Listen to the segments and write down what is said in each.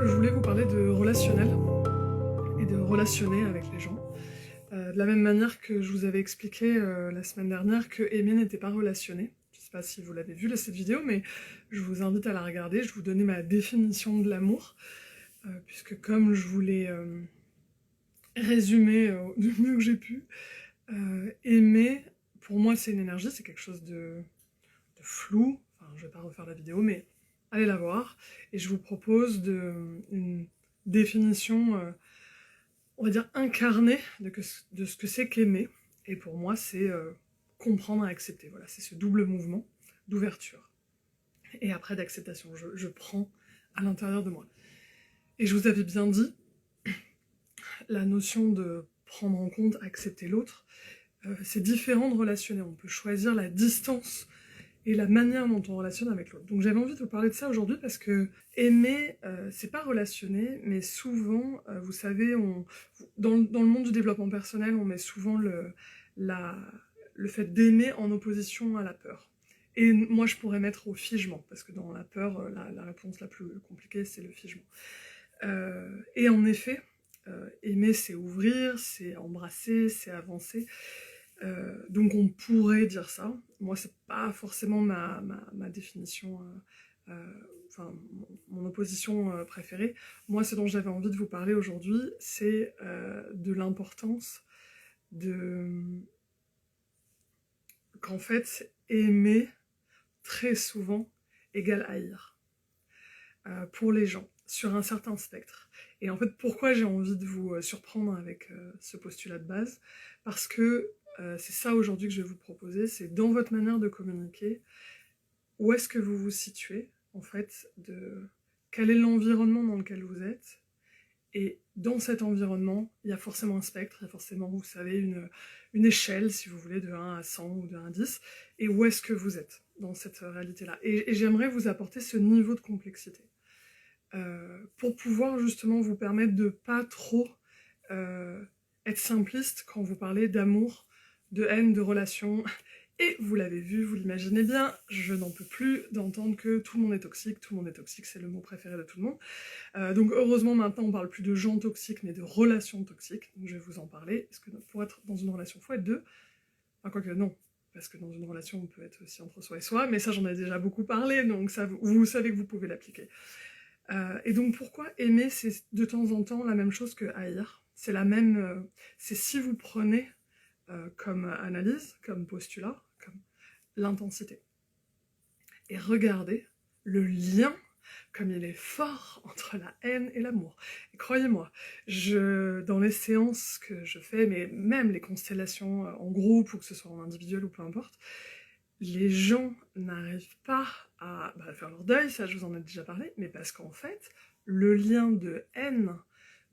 je voulais vous parler de relationnel et de relationner avec les gens. De la même manière que je vous avais expliqué la semaine dernière que aimer n'était pas relationner. Je ne sais pas si vous l'avez vu cette vidéo, mais je vous invite à la regarder. Je vous donnais ma définition de l'amour, puisque comme je voulais résumer du mieux que j'ai pu, aimer, pour moi c'est une énergie, c'est quelque chose de flou. Enfin, je vais pas refaire la vidéo, mais allez la voir. Et je vous propose une définition, on va dire, incarnée de ce que c'est qu'aimer. Et pour moi, c'est comprendre et accepter. Voilà, c'est ce double mouvement d'ouverture. Et après d'acceptation, je prends à l'intérieur de moi. Et je vous avais bien dit, la notion de prendre en compte, accepter l'autre, c'est différent de relationner. On peut choisir la distance et la manière dont on relationne avec l'autre. Donc j'avais envie de vous parler de ça aujourd'hui parce que aimer, c'est pas relationner, mais souvent, vous savez, dans le monde du développement personnel, on met souvent le fait d'aimer en opposition à la peur. Et moi, je pourrais mettre au figement, parce que dans la peur, la réponse la plus compliquée, c'est le figement. Et en effet, aimer, c'est ouvrir, c'est embrasser, c'est avancer. Donc on pourrait dire ça. Moi, c'est pas forcément ma définition, enfin mon opposition préférée. Moi, ce dont j'avais envie de vous parler aujourd'hui, c'est de l'importance qu'en fait, aimer, très souvent, égale haïr. Pour les gens, sur un certain spectre. Et en fait, pourquoi j'ai envie de vous surprendre avec ce postulat de base? Parce que c'est ça aujourd'hui que je vais vous proposer, c'est dans votre manière de communiquer, où est-ce que vous vous situez, en fait, quel est l'environnement dans lequel vous êtes, et dans cet environnement, il y a forcément un spectre, il y a forcément, vous savez, une échelle, si vous voulez, de 1 à 100 ou de 1 à 10, et où est-ce que vous être dans cette réalité-là. Et j'aimerais vous apporter ce niveau de complexité. Pour pouvoir justement vous permettre de pas trop être simpliste quand vous parlez d'amour, de haine, de relation. Et vous l'avez vu, vous l'imaginez bien, je n'en peux plus d'entendre que tout le monde est toxique, c'est le mot préféré de tout le monde. Donc heureusement maintenant on parle plus de gens toxiques mais de relations toxiques, donc je vais vous en parler, parce que pour être dans une relation, il faut être deux, enfin quoique non, parce que dans une relation on peut être aussi entre soi et soi, mais ça j'en ai déjà beaucoup parlé, donc ça, vous savez que vous pouvez l'appliquer. Et donc pourquoi aimer, c'est de temps en temps la même chose que haïr. C'est la même, c'est si vous prenez comme analyse, comme postulat, comme l'intensité. Et regardez le lien, comme il est fort entre la haine et l'amour. Et croyez-moi, dans les séances que je fais, mais même les constellations en groupe, ou que ce soit en individuel ou peu importe, les gens n'arrivent pas à faire leur deuil, ça je vous en ai déjà parlé, mais parce qu'en fait, le lien de haine,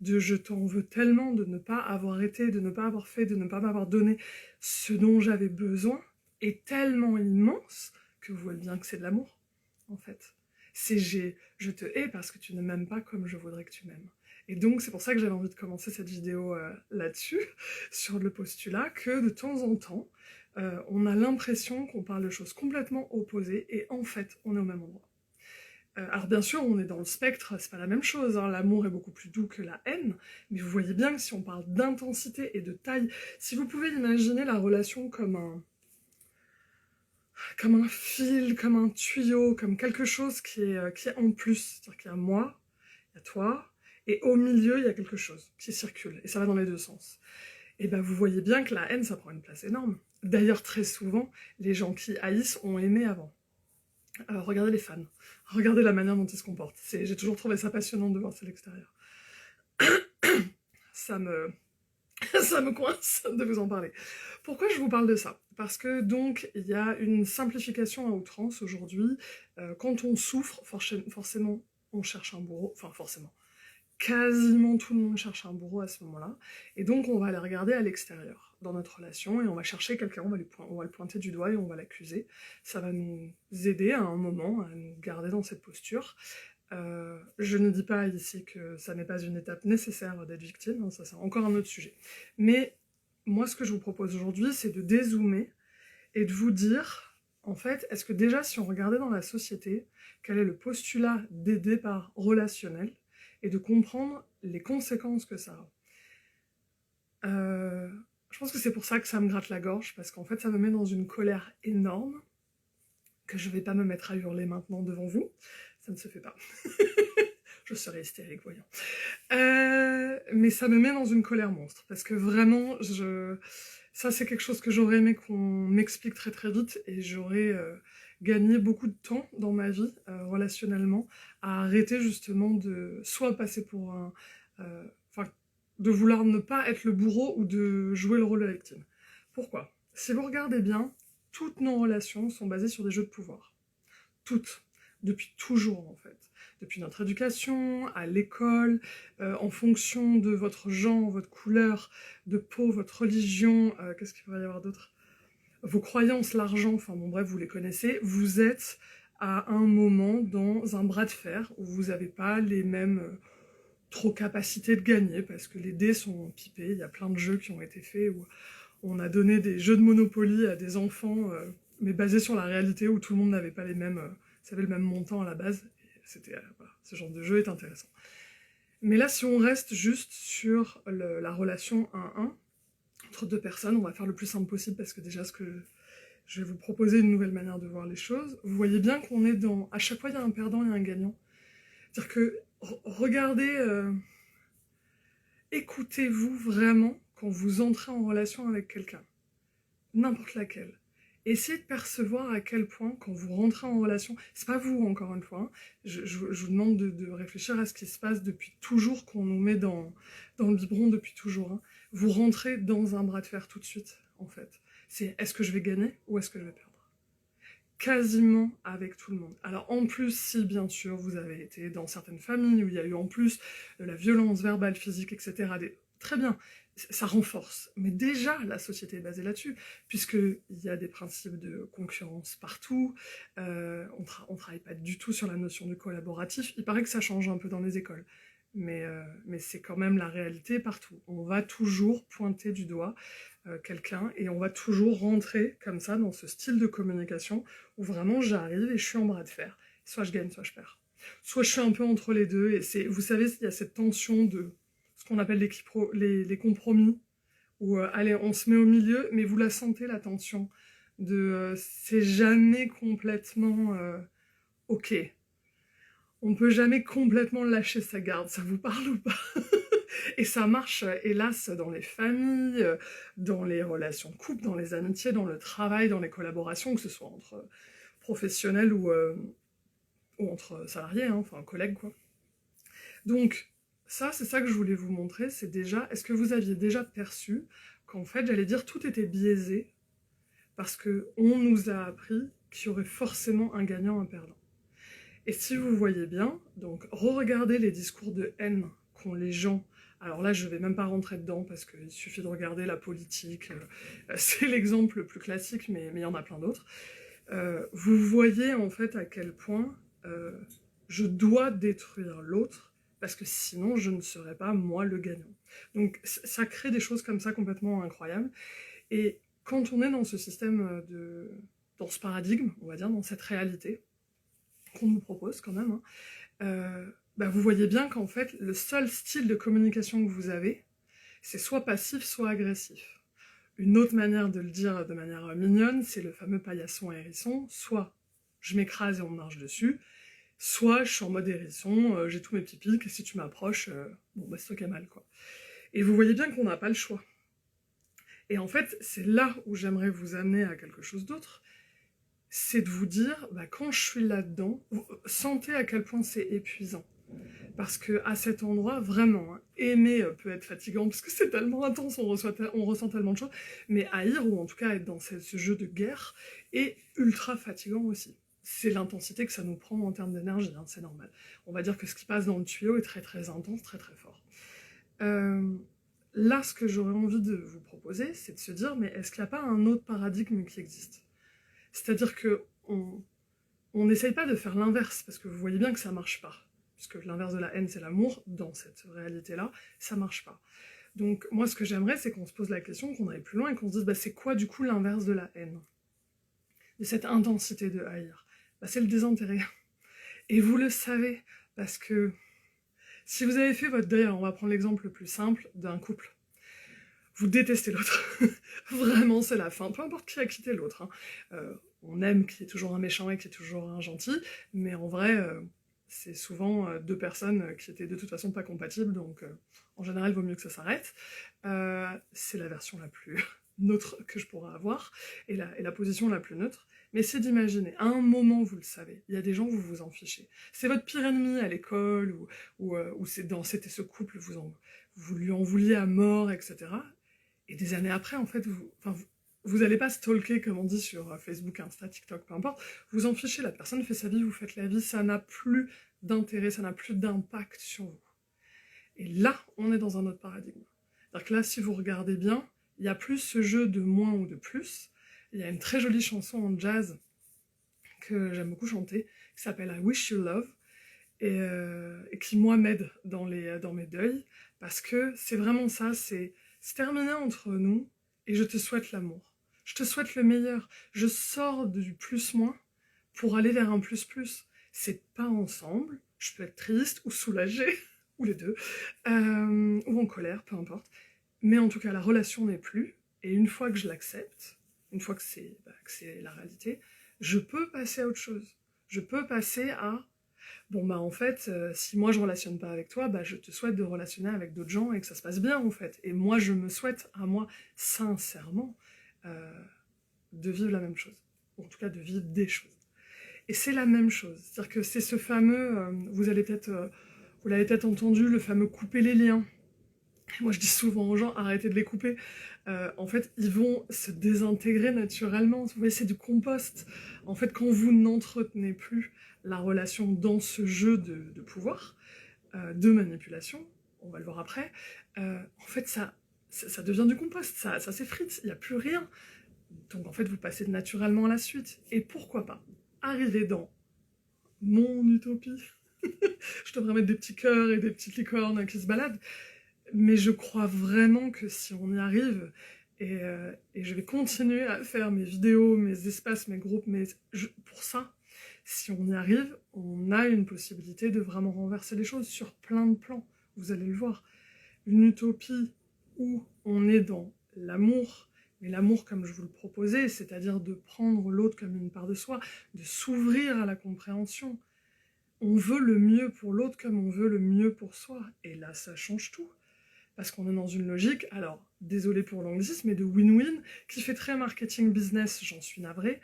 de je t'en veux tellement de ne pas avoir été, de ne pas avoir fait, de ne pas m'avoir donné ce dont j'avais besoin, est tellement immense que vous voyez bien que c'est de l'amour, en fait. C'est je te hais parce que tu ne m'aimes pas comme je voudrais que tu m'aimes. Et donc c'est pour ça que j'avais envie de commencer cette vidéo là-dessus, sur le postulat que de temps en temps, on a l'impression qu'on parle de choses complètement opposées, et en fait, on est au même endroit. Alors bien sûr, on est dans le spectre, c'est pas la même chose, hein, l'amour est beaucoup plus doux que la haine, mais vous voyez bien que si on parle d'intensité et de taille, si vous pouvez imaginer la relation comme un fil, comme un tuyau, comme quelque chose qui est en plus, c'est-à-dire qu'il y a moi, il y a toi, et au milieu, il y a quelque chose qui circule, et ça va dans les deux sens. Et ben vous voyez bien que la haine, ça prend une place énorme. D'ailleurs, très souvent, les gens qui haïssent ont aimé avant. Alors regardez les fans, regardez la manière dont ils se comportent. J'ai toujours trouvé ça passionnant de voir ça à l'extérieur. ça me coince de vous en parler. Pourquoi je vous parle de ça? Parce que donc il y a une simplification à outrance aujourd'hui. Quand on souffre, forcément on cherche un bourreau, enfin forcément. Quasiment tout le monde cherche un bourreau à ce moment-là, et donc on va aller regarder à l'extérieur, dans notre relation, et on va chercher quelqu'un, on va le pointer du doigt et on va l'accuser. Ça va nous aider à un moment à nous garder dans cette posture. Je ne dis pas ici que ça n'est pas une étape nécessaire d'être victime, hein, ça c'est encore un autre sujet. Mais moi ce que je vous propose aujourd'hui, c'est de dézoomer et de vous dire, en fait, est-ce que déjà si on regardait dans la société, quel est le postulat des départs relationnels, et de comprendre les conséquences que ça a. Je pense que c'est pour ça que ça me gratte la gorge, parce qu'en fait ça me met dans une colère énorme, que je vais pas me mettre à hurler maintenant devant vous, ça ne se fait pas. Je serais hystérique, voyons. Mais ça me met dans une colère monstre, parce que vraiment, ça c'est quelque chose que j'aurais aimé qu'on m'explique très très vite, et j'aurais gagné beaucoup de temps dans ma vie, relationnellement, à arrêter justement de soit passer pour un... Enfin, de vouloir ne pas être le bourreau ou de jouer le rôle de la victime. Pourquoi? Si vous regardez bien, toutes nos relations sont basées sur des jeux de pouvoir. Toutes. Depuis toujours, en fait. Depuis notre éducation, à l'école, en fonction de votre genre, votre couleur de peau, votre religion, qu'est-ce qu'il pourrait y avoir d'autre? Vos croyances, l'argent, enfin bon bref, vous les connaissez, vous êtes à un moment dans un bras de fer où vous n'avez pas les mêmes trop capacités de gagner, parce que les dés sont pipés, il y a plein de jeux qui ont été faits où on a donné des jeux de Monopoly à des enfants, mais basés sur la réalité où tout le monde n'avait pas les mêmes... savait le même montant à la base, c'était, voilà, ce genre de jeu est intéressant. Mais là, si on reste juste sur la relation 1-1, entre deux personnes, on va faire le plus simple possible, parce que déjà, je vais vous proposer une nouvelle manière de voir les choses. Vous voyez bien qu'on est dans... À chaque fois, il y a un perdant et un gagnant. C'est-à-dire que, regardez, écoutez-vous vraiment quand vous entrez en relation avec quelqu'un, n'importe laquelle. Essayez de percevoir à quel point, quand vous rentrez en relation, c'est pas vous encore une fois, hein, je vous demande de réfléchir à ce qui se passe depuis toujours, qu'on nous met dans le biberon depuis toujours. Hein. Vous rentrez dans un bras de fer tout de suite, en fait. C'est est-ce que je vais gagner ou est-ce que je vais perdre? Quasiment avec tout le monde. Alors en plus, si bien sûr vous avez été dans certaines familles où il y a eu en plus de la violence verbale, physique, etc., très bien, ça renforce. Mais déjà, la société est basée là-dessus, puisqu'il y a des principes de concurrence partout, on travaille pas du tout sur la notion du collaboratif, il paraît que ça change un peu dans les écoles, mais c'est quand même la réalité partout. On va toujours pointer du doigt quelqu'un, et on va toujours rentrer comme ça dans ce style de communication où vraiment j'arrive et je suis en bras de fer. Soit je gagne, soit je perds. Soit je suis un peu entre les deux, et c'est, vous savez, il y a cette tension de ce qu'on appelle les compromis, où allez, on se met au milieu, mais vous la sentez, la tension, de c'est jamais complètement ok. On peut jamais complètement lâcher sa garde, ça vous parle ou pas? Et ça marche, hélas, dans les familles, dans les relations de couple, dans les amitiés, dans le travail, dans les collaborations, que ce soit entre professionnels ou entre salariés, hein, enfin collègues, quoi. Donc, ça, c'est ça que je voulais vous montrer, c'est déjà, est-ce que vous aviez déjà perçu qu'en fait, j'allais dire, tout était biaisé, parce qu'on nous a appris qu'il y aurait forcément un gagnant, un perdant. Et si vous voyez bien, donc, re-regardez les discours de haine qu'ont les gens. Alors là, je vais même pas rentrer dedans, parce qu'il suffit de regarder la politique, c'est l'exemple le plus classique, mais il y en a plein d'autres. Vous voyez en fait à quel point je dois détruire l'autre, parce que sinon je ne serais pas moi le gagnant. Donc ça crée des choses comme ça complètement incroyables, et quand on est dans ce système, dans ce paradigme, on va dire, dans cette réalité qu'on nous propose quand même, hein, bah vous voyez bien qu'en fait le seul style de communication que vous avez, c'est soit passif, soit agressif. Une autre manière de le dire de manière mignonne, c'est le fameux paillasson hérisson, soit je m'écrase et on me marche dessus, soit je suis en mode hérisson, j'ai tous mes petits pics, et si tu m'approches, bon bah c'est toi qui as mal, quoi. Et vous voyez bien qu'on n'a pas le choix. Et en fait, c'est là où j'aimerais vous amener à quelque chose d'autre, c'est de vous dire, bah, quand je suis là-dedans, sentez à quel point c'est épuisant. Parce que à cet endroit, vraiment, hein, aimer peut être fatigant, parce que c'est tellement intense, on ressent tellement de choses, mais haïr, ou en tout cas être dans ce jeu de guerre, est ultra fatigant aussi. C'est l'intensité que ça nous prend en termes d'énergie, hein, c'est normal. On va dire que ce qui passe dans le tuyau est très très intense, très très fort. Là, ce que j'aurais envie de vous proposer, c'est de se dire, mais est-ce qu'il n'y a pas un autre paradigme qui existe? C'est-à-dire que on n'essaye pas de faire l'inverse, parce que vous voyez bien que ça marche pas. Puisque l'inverse de la haine, c'est l'amour, dans cette réalité-là, ça marche pas. Donc moi, ce que j'aimerais, c'est qu'on se pose la question, qu'on aille plus loin, et qu'on se dise, bah, c'est quoi du coup l'inverse de la haine? De cette intensité de haïr? Bah, c'est le désintérêt. Et vous le savez, parce que Si vous avez fait votre deuil, alors on va prendre l'exemple le plus simple d'un couple. Vous détestez l'autre. Vraiment, c'est la fin. Peu importe qui a quitté l'autre. Hein. On aime qu'il y ait toujours un méchant et qu'il y ait toujours un gentil, mais en vrai, c'est souvent deux personnes qui étaient de toute façon pas compatibles, donc en général, il vaut mieux que ça s'arrête. C'est la version la plus neutre que je pourrais avoir, et la position la plus neutre. Mais c'est d'imaginer, à un moment, vous le savez, il y a des gens, vous vous en fichez. C'est votre pire ennemi à l'école, ou c'était ce couple, vous lui en vouliez à mort, etc. Et des années après, en fait, vous allez pas stalker, comme on dit sur Facebook, Insta, TikTok, peu importe, vous en fichez, la personne fait sa vie, vous faites la vie, ça n'a plus d'intérêt, ça n'a plus d'impact sur vous. Et là, on est dans un autre paradigme. C'est-à-dire que là, si vous regardez bien, il y a plus ce jeu de moins ou de plus. Il y a une très jolie chanson en jazz que j'aime beaucoup chanter, qui s'appelle I Wish You Love, et qui, moi, m'aide dans mes deuils, parce que c'est vraiment ça, c'est terminé entre nous, et je te souhaite l'amour. Je te souhaite le meilleur. Je sors du plus-moins pour aller vers un plus-plus. C'est pas ensemble, je peux être triste ou soulagée, ou les deux, ou en colère, peu importe. Mais en tout cas, la relation n'est plus, et une fois que je l'accepte, une fois que c'est la réalité, je peux passer à autre chose. Je peux passer à bon bah en fait, si moi je relationne pas avec toi, bah je te souhaite de relationner avec d'autres gens et que ça se passe bien en fait. Et moi je me souhaite à moi, sincèrement, de vivre la même chose. Ou en tout cas de vivre des choses. Et c'est la même chose. C'est-à-dire que c'est ce fameux, vous l'avez peut-être entendu, le fameux couper les liens. Moi, je dis souvent aux gens, arrêtez de les couper. En fait, ils vont se désintégrer naturellement. Vous voyez, c'est du compost. En fait, quand vous n'entretenez plus la relation dans ce jeu de pouvoir, de manipulation, on va le voir après, en fait, ça devient du compost, ça s'effrite, il n'y a plus rien. Donc, en fait, vous passez naturellement à la suite. Et pourquoi pas arriver dans mon utopie. Je devrais mettre des petits cœurs et des petites licornes qui se baladent. Mais je crois vraiment que si on y arrive, et je vais continuer à faire mes vidéos, mes espaces, mes groupes, pour ça, si on y arrive, on a une possibilité de vraiment renverser les choses sur plein de plans. Vous allez le voir. Une utopie où on est dans l'amour, mais l'amour comme je vous le proposais, c'est-à-dire de prendre l'autre comme une part de soi, de s'ouvrir à la compréhension. On veut le mieux pour l'autre comme on veut le mieux pour soi. Et là, ça change tout. Parce qu'on est dans une logique, alors, désolé pour l'anglicisme, mais de win-win, qui fait très marketing business, j'en suis navrée.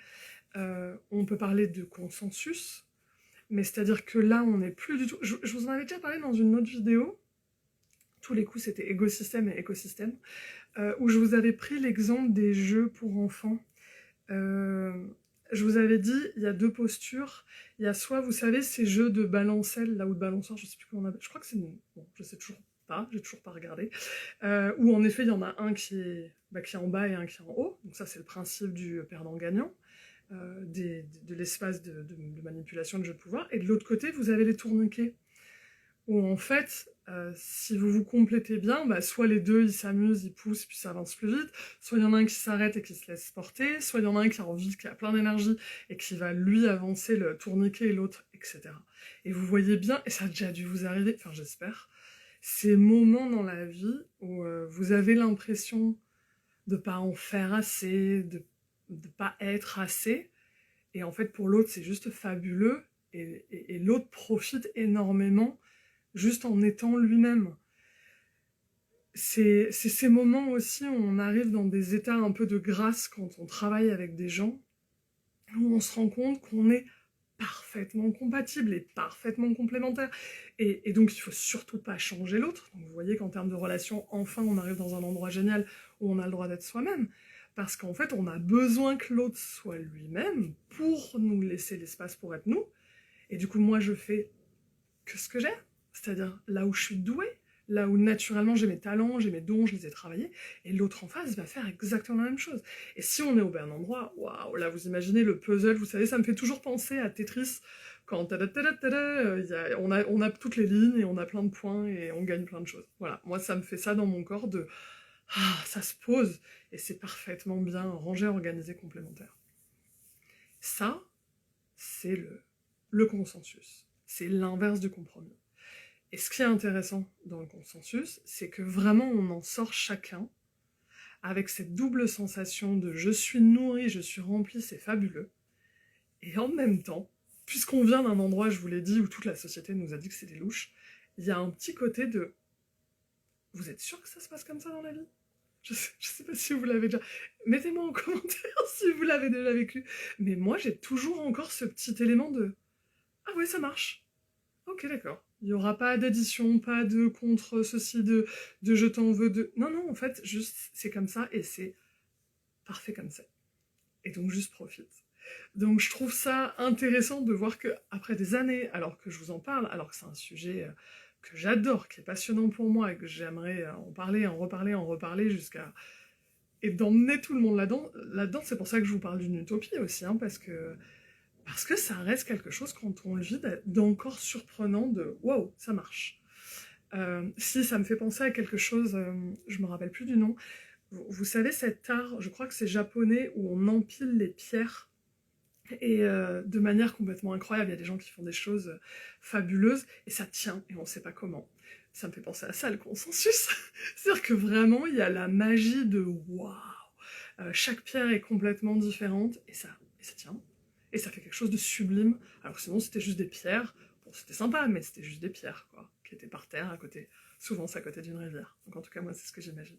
On peut parler de consensus, mais c'est-à-dire que là, on n'est plus du tout... Je vous en avais déjà parlé dans une autre vidéo, tous les coups c'était écosystème et écosystème, où je vous avais pris l'exemple des jeux pour enfants. Je vous avais dit, il y a deux postures. Il y a soit, vous savez, ces jeux de balancelle, là, ou de balançoire, je sais plus comment on appelle, je crois que c'est... Bon, je sais toujours pas, j'ai toujours pas regardé. Où en effet, il y en a un qui est en bas et un qui est en haut. Donc ça, c'est le principe du perdant-gagnant, de l'espace de manipulation de jeu de pouvoir. Et de l'autre côté, vous avez les tourniquets, où en fait, si vous vous complétez bien, bah, soit les deux ils s'amusent, ils poussent, puis ça avance plus vite, soit il y en a un qui s'arrête et qui se laisse porter, soit il y en a un qui a envie, qui a plein d'énergie et qui va lui avancer le tourniquet et l'autre, etc. Et vous voyez bien, et ça a déjà dû vous arriver, enfin j'espère, ces moments dans la vie où vous avez l'impression de pas en faire assez, de pas être assez, et en fait pour l'autre c'est juste fabuleux, et l'autre profite énormément juste en étant lui-même. C'est ces moments aussi où on arrive dans des états un peu de grâce quand on travaille avec des gens, où on se rend compte qu'on est parfaitement compatibles et parfaitement complémentaires. Et donc il faut surtout pas changer l'autre. Donc vous voyez qu'en termes de relation, enfin on arrive dans un endroit génial où on a le droit d'être soi-même. Parce qu'en fait, on a besoin que l'autre soit lui-même pour nous laisser l'espace pour être nous. Et du coup, moi, je fais que ce que j'ai. C'est-à-dire là où je suis douée, là où naturellement j'ai mes talents, j'ai mes dons, je les ai travaillés, et l'autre en face va faire exactement la même chose. Et si on est au bon endroit, waouh, là vous imaginez le puzzle, vous savez, ça me fait toujours penser à Tetris, quand on a toutes les lignes et on a plein de points et on gagne plein de choses. Voilà, moi ça me fait ça dans mon corps de ça se pose et c'est parfaitement bien rangé, organisé, complémentaire. Ça, c'est le consensus. C'est l'inverse du compromis. Et ce qui est intéressant dans le consensus, c'est que vraiment on en sort chacun avec cette double sensation de je suis nourri, je suis rempli, c'est fabuleux. Et en même temps, puisqu'on vient d'un endroit, je vous l'ai dit, où toute la société nous a dit que c'était louche, il y a un petit côté de vous êtes sûr que ça se passe comme ça dans la vie? Je sais pas si vous l'avez déjà... Mettez-moi en commentaire si vous l'avez déjà vécu. Mais moi, j'ai toujours encore ce petit élément de ah ouais, ça marche. Ok, d'accord. Il n'y aura pas d'addition, pas de contre ceci, de je t'en veux, de... Non, non, en fait, juste, c'est comme ça et c'est parfait comme ça. Et donc, juste profite. Donc, je trouve ça intéressant de voir que après des années, alors que je vous en parle, alors que c'est un sujet que j'adore, qui est passionnant pour moi et que j'aimerais en parler, en reparler jusqu'à... Et d'emmener tout le monde là-dedans, c'est pour ça que je vous parle d'une utopie aussi, hein, parce que ça reste quelque chose, quand on le vit, d'encore surprenant de « wow, ça marche ». Si, ça me fait penser à quelque chose, je me rappelle plus du nom. Vous savez, cet art, je crois que c'est japonais, où on empile les pierres, et de manière complètement incroyable. Il y a des gens qui font des choses fabuleuses, et ça tient, et on ne sait pas comment. Ça me fait penser à ça, le consensus. C'est-à-dire que vraiment, il y a la magie de « waouh ». Chaque pierre est complètement différente, et ça tient. Et ça fait quelque chose de sublime, alors que sinon c'était juste des pierres. Bon, c'était sympa, mais c'était juste des pierres, quoi, qui étaient par terre, à côté, souvent c'est à côté d'une rivière. Donc en tout cas, moi, c'est ce que j'imagine.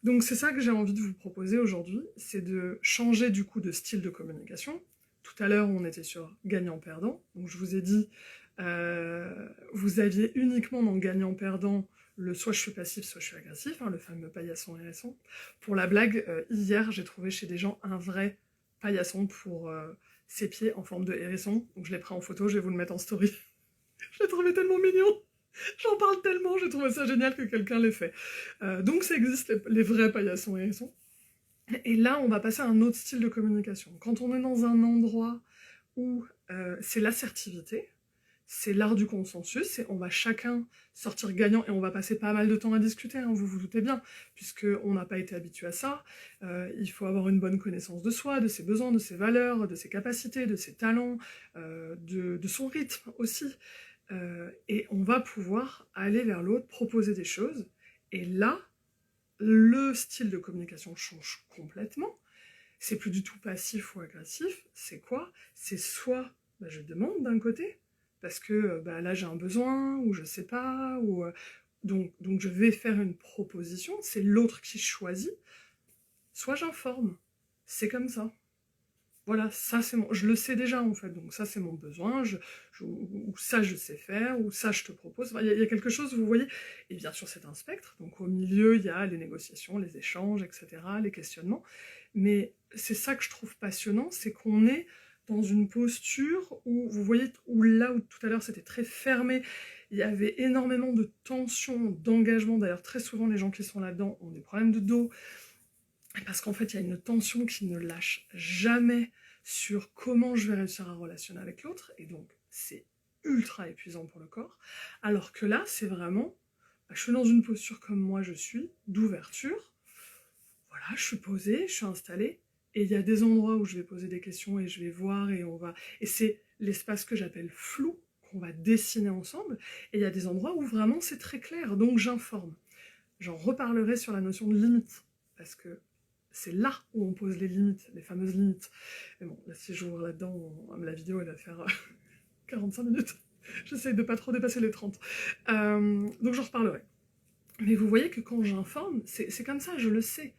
Donc c'est ça que j'ai envie de vous proposer aujourd'hui, c'est de changer du coup de style de communication. Tout à l'heure, on était sur gagnant-perdant, donc je vous ai dit, vous aviez uniquement dans gagnant-perdant le soit je suis passif, soit je suis agressif, hein, le fameux paillasson hérisson. Pour la blague, hier, j'ai trouvé chez des gens un vrai paillasson pour ses pieds en forme de hérisson, donc je l'ai pris en photo, je vais vous le mettre en story. Je l'ai trouvé tellement mignon, j'en parle tellement, j'ai trouvé ça génial que quelqu'un l'ait fait. Donc ça existe, les vrais paillassons hérissons. Et là, on va passer à un autre style de communication. Quand on est dans un endroit où c'est l'assertivité, c'est l'art du consensus, et on va chacun sortir gagnant, et on va passer pas mal de temps à discuter, hein, vous vous doutez bien, puisqu'on n'a pas été habitué à ça. Il faut avoir une bonne connaissance de soi, de ses besoins, de ses valeurs, de ses capacités, de ses talents, de son rythme aussi. Et on va pouvoir aller vers l'autre, proposer des choses, et là, le style de communication change complètement. C'est plus du tout passif ou agressif, c'est quoi? C'est soit je demande d'un côté, parce que là j'ai un besoin, ou je sais pas, ou donc je vais faire une proposition, c'est l'autre qui choisit, soit j'informe, c'est comme ça. Voilà, ça c'est mon... Je le sais déjà en fait, donc ça c'est mon besoin, ou ça je sais faire, ou ça je te propose. Enfin, y a quelque chose, vous voyez, et bien sûr c'est un spectre, donc au milieu il y a les négociations, les échanges, etc., les questionnements, mais c'est ça que je trouve passionnant, c'est qu'on est dans une posture où, vous voyez, où là où tout à l'heure c'était très fermé, il y avait énormément de tension, d'engagement, d'ailleurs très souvent les gens qui sont là-dedans ont des problèmes de dos, parce qu'en fait, il y a une tension qui ne lâche jamais sur comment je vais réussir à relationner avec l'autre, et donc c'est ultra épuisant pour le corps, alors que là, c'est vraiment, je suis dans une posture comme moi je suis, d'ouverture, voilà, je suis posée, je suis installée, et il y a des endroits où je vais poser des questions, et je vais voir, et c'est l'espace que j'appelle flou, qu'on va dessiner ensemble, et il y a des endroits où vraiment c'est très clair, donc j'informe. J'en reparlerai sur la notion de limite, parce que c'est là où on pose les limites, les fameuses limites. Mais bon, là, si j'ouvre là-dedans, la vidéo, elle va faire 45 minutes. J'essaye de pas trop dépasser les 30. Donc j'en reparlerai. Mais vous voyez que quand j'informe, c'est comme ça, je le sais.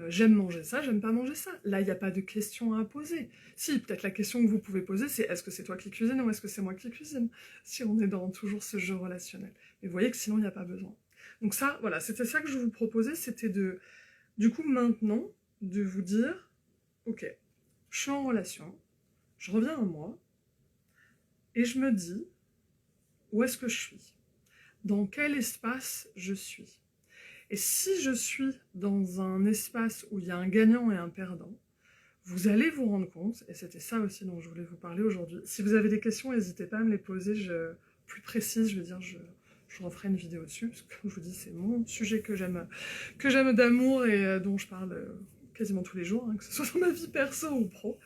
J'aime manger ça, j'aime pas manger ça. Là, il n'y a pas de question à poser. Si, peut-être la question que vous pouvez poser, c'est est-ce que c'est toi qui cuisines ou est-ce que c'est moi qui cuisine? Si on est dans toujours ce jeu relationnel. Mais vous voyez que sinon, il n'y a pas besoin. Donc ça, voilà, c'était ça que je vous proposais, c'était de... Du coup, maintenant, de vous dire, ok, je suis en relation, je reviens à moi, et je me dis, où est-ce que je suis? Dans quel espace je suis? Et si je suis dans un espace où il y a un gagnant et un perdant, vous allez vous rendre compte, et c'était ça aussi dont je voulais vous parler aujourd'hui, si vous avez des questions, n'hésitez pas à me les poser, plus précises, je veux dire, je referai une vidéo dessus, parce que comme je vous dis, c'est mon sujet que j'aime d'amour et dont je parle quasiment tous les jours, hein, que ce soit dans ma vie perso ou pro.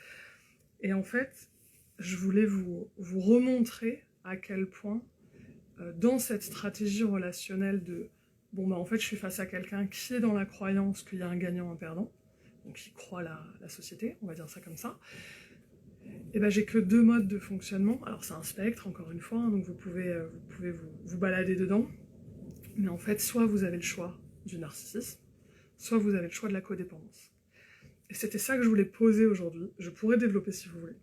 Et en fait, je voulais vous remontrer à quel point dans cette stratégie relationnelle de bon bah en fait je suis face à quelqu'un qui est dans la croyance qu'il y a un gagnant, un perdant, donc qui croit la société, on va dire ça comme ça, et ben j'ai que deux modes de fonctionnement. Alors c'est un spectre encore une fois, hein, donc vous pouvez vous balader dedans, mais en fait soit vous avez le choix du narcissisme, soit vous avez le choix de la codépendance. Et c'était ça que je voulais poser aujourd'hui. Je pourrais développer si vous voulez,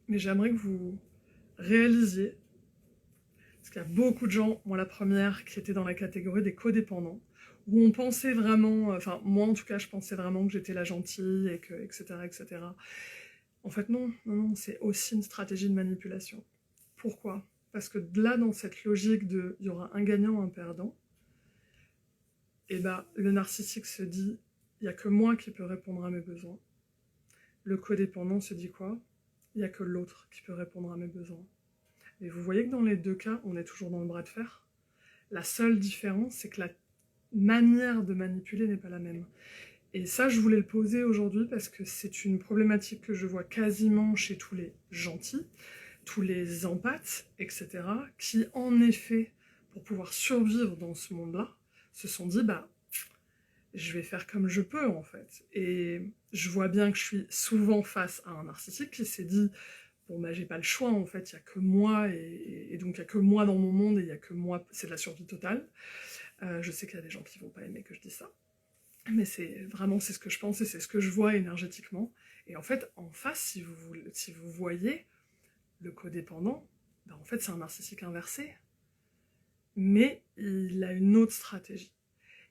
mais j'aimerais que vous réalisiez, parce qu'il y a beaucoup de gens, moi la première, qui étaient dans la catégorie des codépendants, où on pensait vraiment, enfin moi en tout cas je pensais vraiment que j'étais la gentille, et que, etc., etc. En fait non, c'est aussi une stratégie de manipulation. Pourquoi ? Parce que là, dans cette logique de il y aura un gagnant, un perdant, et ben le narcissique se dit il n'y a que moi qui peux répondre à mes besoins. Le codépendant se dit quoi ? Il n'y a que l'autre qui peut répondre à mes besoins. Et vous voyez que dans les deux cas, on est toujours dans le bras de fer. La seule différence, c'est que la manière de manipuler n'est pas la même. Et ça, je voulais le poser aujourd'hui parce que c'est une problématique que je vois quasiment chez tous les gentils, tous les empathes, etc., qui, en effet, pour pouvoir survivre dans ce monde-là, se sont dit, bah, je vais faire comme je peux, en fait. Et je vois bien que je suis souvent face à un narcissique qui s'est dit, bon, bah, j'ai pas le choix, en fait, il y a que moi, et donc il y a que moi dans mon monde, et il y a que moi, c'est de la survie totale. Je sais qu'il y a des gens qui vont pas aimer que je dise ça, mais c'est ce que je pense, et c'est ce que je vois énergétiquement. Et en fait, en face, si vous voyez le codépendant, ben en fait, c'est un narcissique inversé, mais il a une autre stratégie.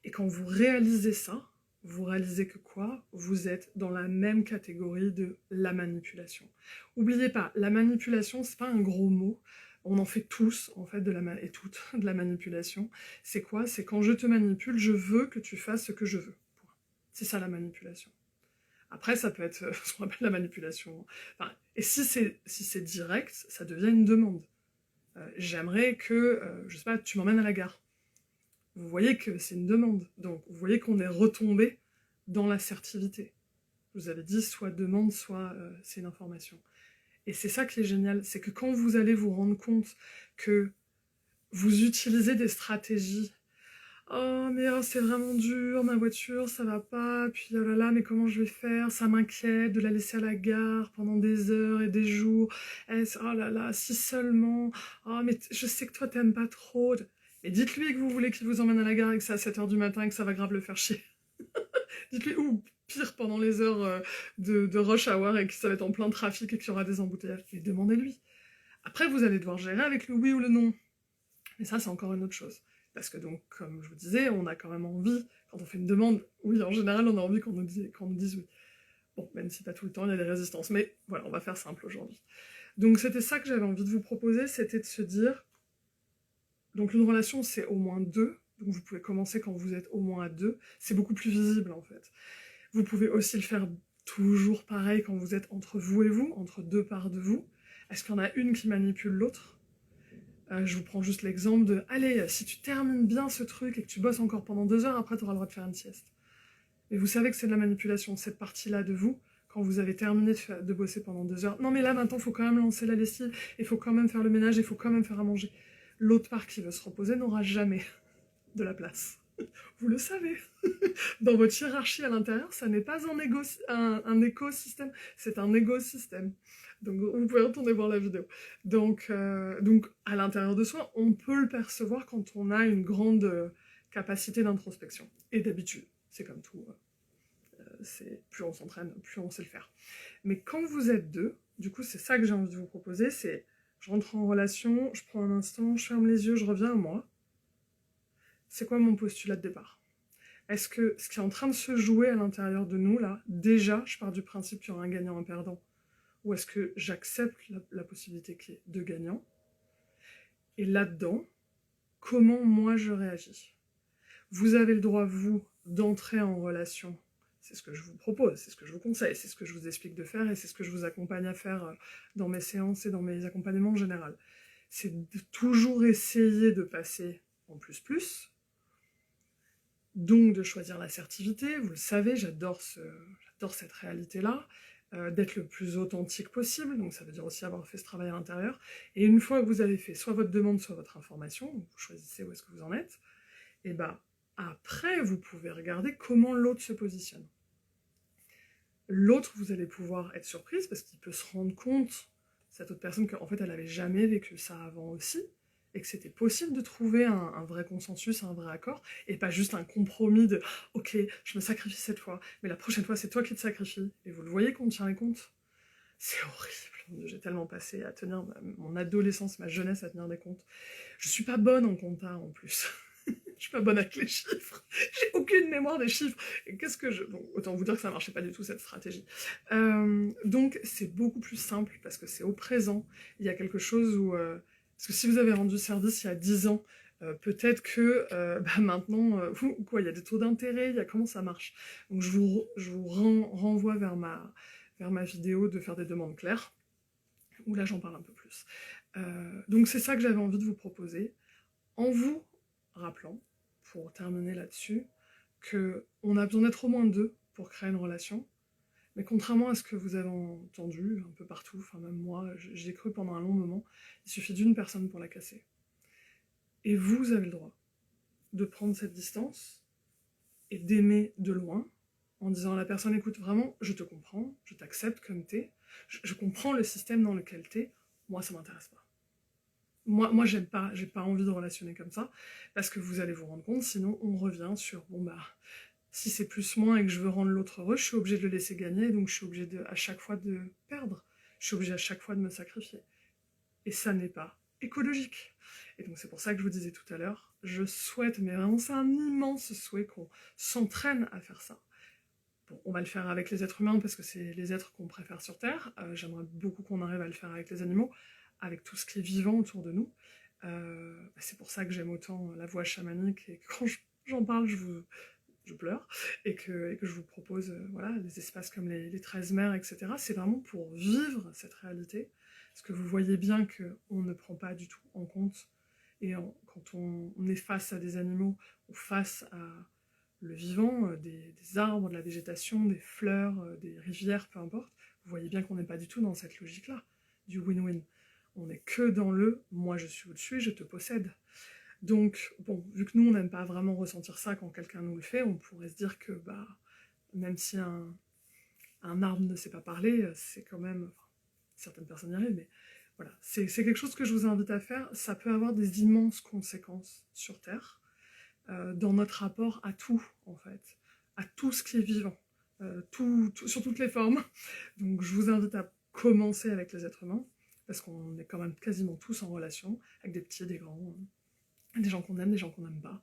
Et quand vous réalisez ça, vous réalisez que quoi ? Vous êtes dans la même catégorie de la manipulation. Oubliez pas, la manipulation, c'est pas un gros mot. On en fait tous, en fait, et toutes, de la manipulation. C'est quoi ? C'est quand je te manipule, je veux que tu fasses ce que je veux. C'est ça la manipulation. Après, ça peut être ce qu'on appelle la manipulation. Enfin, et si c'est direct, ça devient une demande. J'aimerais que, je sais pas, tu m'emmènes à la gare. Vous voyez que c'est une demande. Donc, vous voyez qu'on est retombé dans l'assertivité. Je vous avais dit, soit demande, soit c'est une information. Et c'est ça qui est génial, c'est que quand vous allez vous rendre compte que vous utilisez des stratégies, oh mais oh, c'est vraiment dur, ma voiture, ça va pas, puis oh là là, mais comment je vais faire, ça m'inquiète de la laisser à la gare pendant des heures et des jours, oh là là, si seulement, oh mais je sais que toi t'aimes pas trop, et dites-lui que vous voulez qu'il vous emmène à la gare et que c'est à 7h du matin et que ça va grave le faire chier. Dites-lui, ou pire, pendant les heures de rush hour et que ça va être en plein trafic et qu'il y aura des embouteillages, mais demandez-lui. Après, vous allez devoir gérer avec le oui ou le non. Mais ça, c'est encore une autre chose. Parce que donc, comme je vous disais, on a quand même envie, quand on fait une demande, oui, en général, on a envie qu'on nous dise oui. Bon, même si pas tout le temps, il y a des résistances. Mais voilà, on va faire simple aujourd'hui. Donc c'était ça que j'avais envie de vous proposer, c'était de se dire, donc une relation, c'est au moins deux, donc vous pouvez commencer quand vous êtes au moins à deux, c'est beaucoup plus visible en fait. Vous pouvez aussi le faire toujours pareil quand vous êtes entre vous et vous, entre deux parts de vous. Est-ce qu'il y en a une qui manipule l'autre ? Je vous prends juste l'exemple de « Allez, si tu termines bien ce truc et que tu bosses encore pendant 2 heures, après tu auras le droit de faire une sieste. » Et vous savez que c'est de la manipulation, cette partie-là de vous, quand vous avez terminé de bosser pendant 2 heures. Non mais là, maintenant, il faut quand même lancer la lessive, il faut quand même faire le ménage, il faut quand même faire à manger. L'autre part qui veut se reposer n'aura jamais de la place. Vous le savez. Dans votre hiérarchie à l'intérieur, ça n'est pas un écosystème, c'est un écosystème. Donc vous pouvez retourner voir la vidéo. Donc à l'intérieur de soi, on peut le percevoir quand on a une grande capacité d'introspection. Et d'habitude, c'est comme tout. Plus on s'entraîne, plus on sait le faire. Mais quand vous êtes deux, du coup c'est ça que j'ai envie de vous proposer, c'est je rentre en relation, je prends un instant, je ferme les yeux, je reviens à moi. C'est quoi mon postulat de départ ? Est-ce que ce qui est en train de se jouer à l'intérieur de nous, là, déjà, je pars du principe qu'il y aura un gagnant, un perdant, ou est-ce que j'accepte la possibilité qu'il y ait deux gagnants ? Et là-dedans, comment moi je réagis ? Vous avez le droit, vous, d'entrer en relation. C'est ce que je vous propose, c'est ce que je vous conseille, c'est ce que je vous explique de faire et c'est ce que je vous accompagne à faire dans mes séances et dans mes accompagnements en général. C'est de toujours essayer de passer en plus, donc de choisir l'assertivité, vous le savez, j'adore cette réalité-là. d'être le plus authentique possible, donc ça veut dire aussi avoir fait ce travail à l'intérieur, et une fois que vous avez fait soit votre demande, soit votre information, donc vous choisissez où est-ce que vous en êtes, et bah après vous pouvez regarder comment l'autre se positionne. L'autre, vous allez pouvoir être surprise parce qu'il peut se rendre compte, cette autre personne, qu'en fait elle n'avait jamais vécu ça avant aussi, et que c'était possible de trouver un vrai consensus, un vrai accord, et pas juste un compromis de « Ok, je me sacrifie cette fois, mais la prochaine fois c'est toi qui te sacrifies ». Et vous le voyez qu'on tient les comptes. C'est horrible, j'ai tellement passé à tenir mon adolescence, ma jeunesse à tenir des comptes. Je suis pas bonne en compta en plus. Je suis pas bonne avec les chiffres. J'ai aucune mémoire des chiffres. Et qu'est-ce que je... Bon, autant vous dire que ça marchait pas du tout cette stratégie. Donc c'est beaucoup plus simple parce que c'est au présent. Il y a quelque chose où... Parce que si vous avez rendu service il y a 10 ans, peut-être que maintenant, quoi, il y a des taux d'intérêt, il y a comment ça marche. Donc je vous renvoie vers ma vidéo de faire des demandes claires, où là j'en parle un peu plus. Donc c'est ça que j'avais envie de vous proposer, en vous rappelant, pour terminer là-dessus, qu'on a besoin d'être au moins deux pour créer une relation, mais contrairement à ce que vous avez entendu un peu partout, enfin même moi, j'y ai cru pendant un long moment, il suffit d'une personne pour la casser. Et vous avez le droit de prendre cette distance et d'aimer de loin, en disant à la personne, écoute, vraiment, je te comprends, je t'accepte comme t'es, je comprends le système dans lequel t'es, moi ça m'intéresse pas. Moi j'ai pas envie de relationner comme ça, parce que vous allez vous rendre compte, sinon on revient sur, bon bah, si c'est plus-moins et que je veux rendre l'autre heureux, je suis obligée de le laisser gagner, donc je suis obligée à chaque fois de perdre, je suis obligée à chaque fois de me sacrifier. Et ça n'est pas écologique. Et donc c'est pour ça que je vous disais tout à l'heure, je souhaite, mais vraiment c'est un immense souhait qu'on s'entraîne à faire ça. Bon, on va le faire avec les êtres humains parce que c'est les êtres qu'on préfère sur Terre, j'aimerais beaucoup qu'on arrive à le faire avec les animaux, avec tout ce qui est vivant autour de nous. C'est pour ça que j'aime autant la voix chamanique et que quand j'en parle, je pleure, et que je vous propose voilà, des espaces comme les 13 mers, etc. C'est vraiment pour vivre cette réalité, parce que vous voyez bien qu'on ne prend pas du tout en compte, et quand on est face à des animaux, ou face à le vivant, des arbres, de la végétation, des fleurs, des rivières, peu importe, vous voyez bien qu'on n'est pas du tout dans cette logique-là, du win-win. On n'est que dans le « moi je suis au-dessus, je te possède ». Donc, bon, vu que nous, on n'aime pas vraiment ressentir ça quand quelqu'un nous le fait, on pourrait se dire que, bah, même si un arbre ne sait pas parler, c'est quand même... Enfin, certaines personnes y arrivent, mais voilà. C'est quelque chose que je vous invite à faire. Ça peut avoir des immenses conséquences sur Terre, dans notre rapport à tout, en fait, à tout ce qui est vivant, sur toutes les formes. Donc, je vous invite à commencer avec les êtres humains, parce qu'on est quand même quasiment tous en relation, avec des petits et des grands, des gens qu'on aime, des gens qu'on n'aime pas,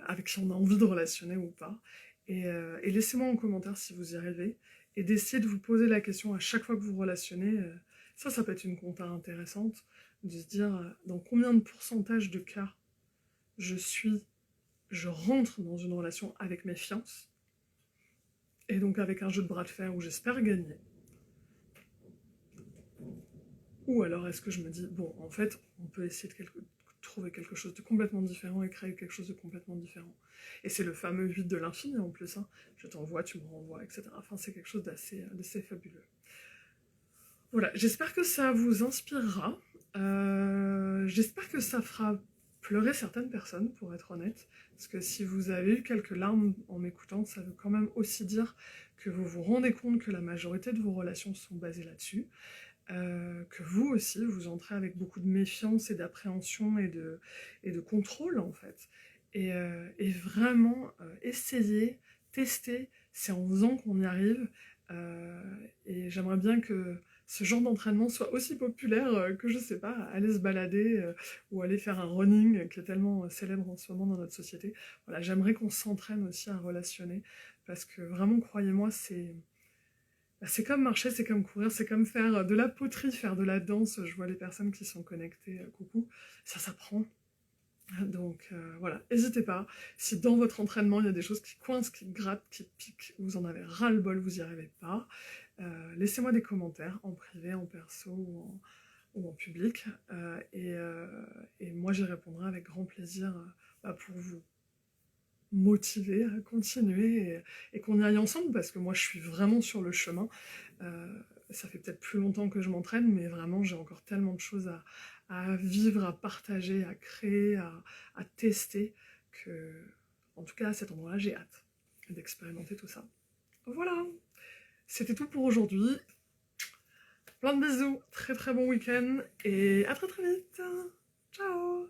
avec qui on a envie de relationner ou pas. Et laissez-moi en commentaire si vous y arrivez, et d'essayer de vous poser la question à chaque fois que vous relationnez. Ça peut être une compta intéressante, de se dire dans combien de pourcentage de cas je rentre dans une relation avec méfiance, et donc avec un jeu de bras de fer où j'espère gagner. Ou alors est-ce que je me dis, bon, en fait, on peut essayer de trouver quelque chose de complètement différent et créer quelque chose de complètement différent. Et c'est le fameux 8 de l'infini en plus, hein. Je t'envoie, tu me renvoies, etc. Enfin, c'est quelque chose d'assez fabuleux. Voilà, j'espère que ça vous inspirera. J'espère que ça fera pleurer certaines personnes, pour être honnête. Parce que si vous avez eu quelques larmes en m'écoutant, ça veut quand même aussi dire que vous vous rendez compte que la majorité de vos relations sont basées là-dessus. Que vous aussi, vous entrez avec beaucoup de méfiance et d'appréhension et de contrôle, en fait. Et vraiment, essayez, testez, c'est en faisant qu'on y arrive. Et j'aimerais bien que ce genre d'entraînement soit aussi populaire que, je sais pas, aller se balader ou aller faire un running qui est tellement célèbre en ce moment dans notre société. Voilà, j'aimerais qu'on s'entraîne aussi à relationner, parce que vraiment, croyez-moi, c'est comme marcher, c'est comme courir, c'est comme faire de la poterie, faire de la danse. Je vois les personnes qui sont connectées, coucou, ça s'apprend. Donc voilà, n'hésitez pas. Si dans votre entraînement, il y a des choses qui coincent, qui grattent, qui piquent, vous en avez ras-le-bol, vous n'y arrivez pas, laissez-moi des commentaires, en privé, en perso ou en public. Et moi, j'y répondrai avec grand plaisir pour vous. motiver à continuer et qu'on y aille ensemble, parce que moi je suis vraiment sur le chemin. Ça fait peut-être plus longtemps que je m'entraîne, mais vraiment j'ai encore tellement de choses à vivre, à partager, à créer, à tester, que en tout cas à cet endroit-là j'ai hâte d'expérimenter tout ça. Voilà, c'était tout pour aujourd'hui. Plein de bisous, très très bon week-end et à très très vite. Ciao.